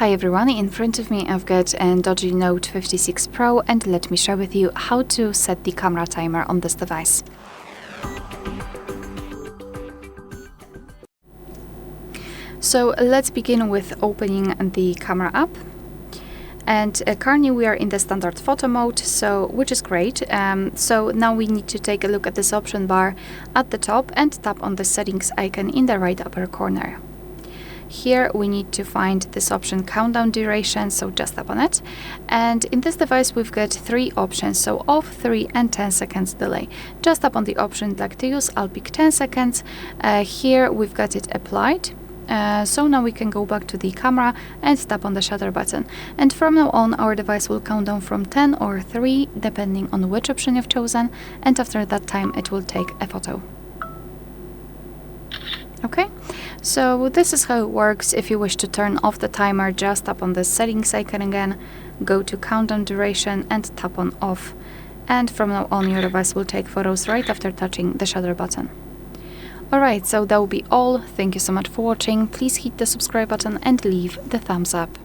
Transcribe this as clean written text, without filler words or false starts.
Hi everyone, in front of me I've got a DOOGEE Note 56 Pro, and let me share with you how to set the camera timer on this device. So let's begin with opening the camera app. And currently we are in the standard photo mode, which is great. So now we need to take a look at this option bar at the top and tap on the settings icon in the right upper corner. Here we need to find this option countdown duration, so just tap on it. And in this device we've got three options, so off, 3 and 10 seconds delay. Just tap on the option you'd like to use. I'll pick 10 seconds. Here we've got it applied. So now we can go back to the camera and tap on the shutter button. And from now on our device will count down from 10 or 3 depending on which option you've chosen, and after that time it will take a photo. Okay, so this is how it works. If you wish to turn off the timer, just tap on the settings icon again, go to countdown duration and tap on off. And from now on your device will take photos right after touching the shutter button. Alright, so that will be all. Thank you so much for watching. Please hit the subscribe button and leave the thumbs up.